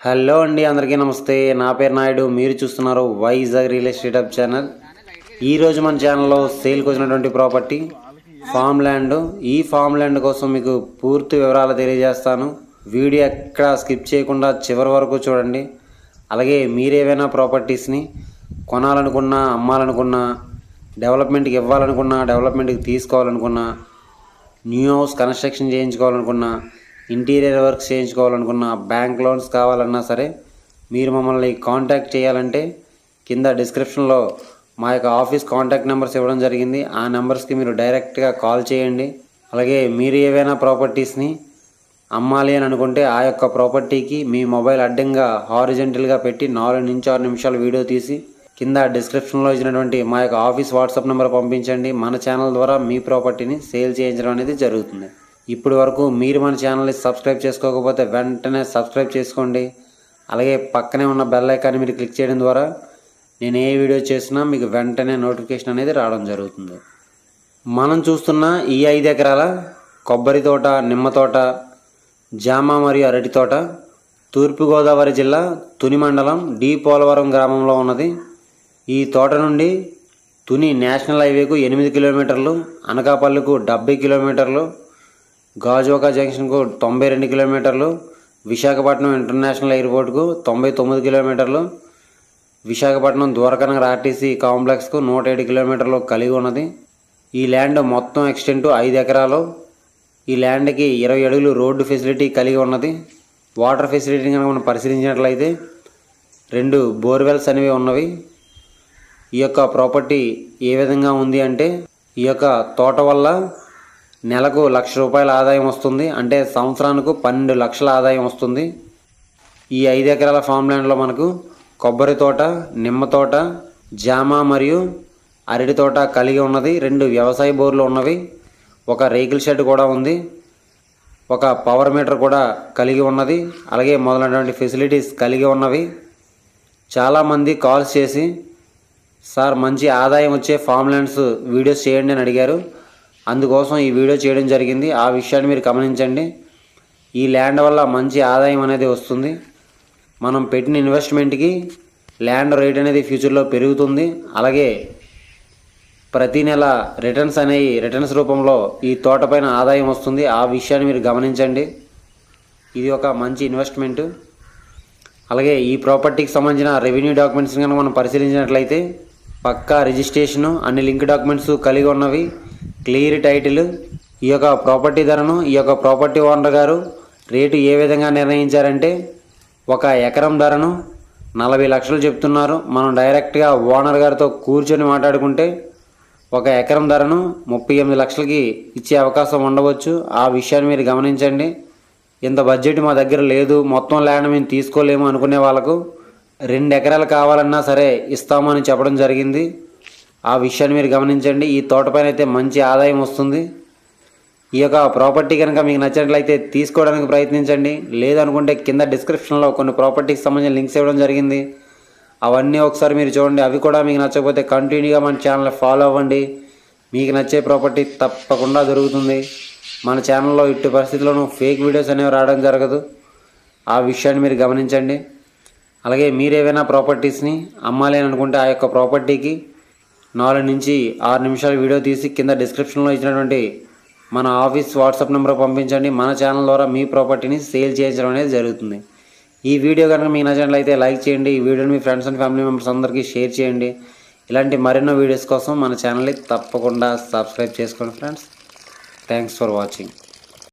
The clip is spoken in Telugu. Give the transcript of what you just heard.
హలో అండి, అందరికీ నమస్తే. నా పేరు నాయుడు. మీరు చూస్తున్నారు Vizag real estate hub channel. ఈరోజు మన ఛానల్లో సేల్కి వచ్చినటువంటి ప్రాపర్టీ ఫామ్ ల్యాండ్. ఈ ఫామ్ ల్యాండ్ కోసం మీకు పూర్తి వివరాలు తెలియజేస్తాను. వీడియో ఎక్కడ స్కిప్ చేయకుండా చివరి వరకు చూడండి. అలాగే మీరేమైనా ప్రాపర్టీస్ని కొనాలనుకున్నా, అమ్మాలనుకున్నా, డెవలప్మెంట్కి ఇవ్వాలనుకున్నా, డెవలప్మెంట్కి తీసుకోవాలనుకున్నా, న్యూ హౌస్ కన్స్ట్రక్షన్ చేయించుకోవాలనుకున్నా, ఇంటీరియర్ వర్క్స్ చేయించుకోవాలనుకున్నా, బ్యాంక్ లోన్స్ కావాలన్నా సరే మీరు మమ్మల్ని కాంటాక్ట్ చేయాలంటే కింద డిస్క్రిప్షన్లో మా యొక్క ఆఫీస్ కాంటాక్ట్ నెంబర్స్ ఇవ్వడం జరిగింది. ఆ నెంబర్స్కి మీరు డైరెక్ట్గా కాల్ చేయండి. అలాగే మీరు ఏవైనా ప్రాపర్టీస్ని అమ్మాలి అని అనుకుంటే ఆ యొక్క ప్రాపర్టీకి మీ మొబైల్ అడ్డంగా హారిజెంటల్గా పెట్టి 4 నుంచి 6 నిమిషాలు వీడియో తీసి కింద డిస్క్రిప్షన్లో ఇచ్చినటువంటి మా యొక్క ఆఫీస్ వాట్సాప్ నెంబర్ పంపించండి. మన ఛానల్ ద్వారా మీ ప్రాపర్టీని సేల్ చేయించడం అనేది జరుగుతుంది. ఇప్పటి వరకు మీరు మన ఛానల్ని సబ్స్క్రైబ్ చేసుకోకపోతే వెంటనే సబ్స్క్రైబ్ చేసుకోండి. అలాగే పక్కనే ఉన్న బెల్ ఐకాన్ని మీరు క్లిక్ చేయడం ద్వారా నేను ఏ వీడియో చేసినా మీకు వెంటనే నోటిఫికేషన్ అనేది రావడం జరుగుతుంది. మనం చూస్తున్న ఈ 5 ఎకరాల కొబ్బరి తోట, నిమ్మ తోట, జామ మరియు అరటి తోట తూర్పుగోదావరి జిల్లా తుని మండలం డి పోలవరం గ్రామంలో ఉన్నది. ఈ తోట నుండి తుని నేషనల్ హైవేకు 8 కిలోమీటర్లు, అనకాపల్లికు 70 కిలోమీటర్లు, గాజువాక జంక్షన్కు 92 కిలోమీటర్లు, విశాఖపట్నం ఇంటర్నేషనల్ ఎయిర్పోర్ట్కు 99 కిలోమీటర్లు, విశాఖపట్నం ద్వారకానగర్ ఆర్టీసీ కాంప్లెక్స్కు 107 కిలోమీటర్లు కలిగి ఉన్నది. ఈ ల్యాండ్ మొత్తం ఎక్స్టెంట్ 5 ఎకరాలు. ఈ ల్యాండ్కి 20 అడుగులు రోడ్డు ఫెసిలిటీ కలిగి ఉన్నది. వాటర్ ఫెసిలిటీ కనుక మనం పరిశీలించినట్లయితే 2 బోర్వెల్స్ అనేవి ఉన్నవి. ఈ యొక్క ప్రాపర్టీ ఏ విధంగా ఉంది అంటే, ఈ యొక్క తోట వల్ల నెలకు ₹1,00,000 ఆదాయం వస్తుంది. అంటే సంవత్సరానికి 12 లక్షల ఆదాయం వస్తుంది. ఈ 5 ఎకరాల ఫామ్ ల్యాండ్లో మనకు కొబ్బరి తోట, నిమ్మ తోట, జామ మరియు అరటి తోట కలిగి ఉన్నది. 2 వ్యవసాయ బోర్లు ఉన్నవి. ఒక రేకుల షెడ్ కూడా ఉంది. ఒక పవర్ మీటర్ కూడా కలిగి ఉన్నది. అలాగే మొదలైనటువంటి ఫెసిలిటీస్ కలిగి ఉన్నవి. చాలామంది కాల్స్ చేసి సార్ మంచి ఆదాయం వచ్చే ఫామ్ ల్యాండ్స్ వీడియోస్ చేయండి అని అడిగారు. అందుకోసం ఈ వీడియో చేయడం జరిగింది. ఆ విషయాన్ని మీరు గమనించండి. ఈ ల్యాండ్ వల్ల మంచి ఆదాయం అనేది వస్తుంది. మనం పెట్టిన ఇన్వెస్ట్మెంట్కి ల్యాండ్ రేట్ అనేది ఫ్యూచర్లో పెరుగుతుంది. అలాగే ప్రతి నెల రిటర్న్స్ రూపంలో ఈ తోట పైన ఆదాయం వస్తుంది. ఆ విషయాన్ని మీరు గమనించండి. ఇది ఒక మంచి ఇన్వెస్ట్మెంట్. అలాగే ఈ ప్రాపర్టీకి సంబంధించిన రెవెన్యూ డాక్యుమెంట్స్ కనుక మనం పరిశీలించినట్లయితే పక్కా రిజిస్ట్రేషను, అన్ని లింక్ డాక్యుమెంట్స్ కలిగి ఉన్నవి, క్లియర్ టైటిల్. ఈ యొక్క ప్రాపర్టీ ధరను ఈ యొక్క ప్రాపర్టీ ఓనర్ గారు రేటు ఏ విధంగా నిర్ణయించారంటే, 1 ఎకరం ధరను 40 లక్షలు చెప్తున్నారు. మనం డైరెక్ట్గా ఓనర్ గారితో కూర్చొని మాట్లాడుకుంటే 1 ఎకరం ధరను 38 లక్షలకి ఇచ్చే అవకాశం ఉండవచ్చు. ఆ విషయాన్ని మీరు గమనించండి. ఇంత బడ్జెట్ మా దగ్గర లేదు, మొత్తం ల్యాండ్ మేము తీసుకోలేము అనుకునే వాళ్ళకు 2 ఎకరాలు కావాలన్నా సరే ఇస్తామని చెప్పడం జరిగింది. ఆ విషయాన్ని మీరు గమనించండి. ఈ తోటపైన అయితే మంచి ఆదాయం వస్తుంది. ఈ యొక్క ప్రాపర్టీ కనుక మీకు నచ్చినట్లయితే తీసుకోవడానికి ప్రయత్నించండి. లేదనుకుంటే కింద డిస్క్రిప్షన్లో కొన్ని ప్రాపర్టీకి సంబంధించిన లింక్స్ ఇవ్వడం జరిగింది. అవన్నీ ఒకసారి మీరు చూడండి. అవి కూడా మీకు నచ్చకపోతే కంటిన్యూగా మన ఛానల్ ఫాలో అవ్వండి. మీకు నచ్చే ప్రాపర్టీ తప్పకుండా దొరుకుతుంది. మన ఛానల్లో ఇట్టి పరిస్థితుల్లోనూ ఫేక్ వీడియోస్ అనేవి రావడం జరగదు. ఆ విషయాన్ని మీరు గమనించండి. అలాగే మీరేమైనా ప్రాపర్టీస్ని అమ్మాలి అని అనుకుంటే ఆ యొక్క ప్రాపర్టీకి 4 నుంచి 6 నిమిషాల వీడియో తీసి కింద డిస్క్రిప్షన్లో ఇచ్చినటువంటి మన ఆఫీస్ వాట్సాప్ నెంబర్ పంపించండి. మన ఛానల్ ద్వారా మీ ప్రాపర్టీని సేల్ చేయించడం అనేది జరుగుతుంది. ఈ వీడియో కనుక మీకు నచ్చినట్లయితే లైక్ చేయండి. ఈ వీడియోని మీ ఫ్రెండ్స్ అండ్ ఫ్యామిలీ మెంబర్స్ అందరికీ షేర్ చేయండి. ఇలాంటి మరెన్నో వీడియోస్ కోసం మన ఛానల్ని తప్పకుండా సబ్స్క్రైబ్ చేసుకోండి ఫ్రెండ్స్. Thanks for watching.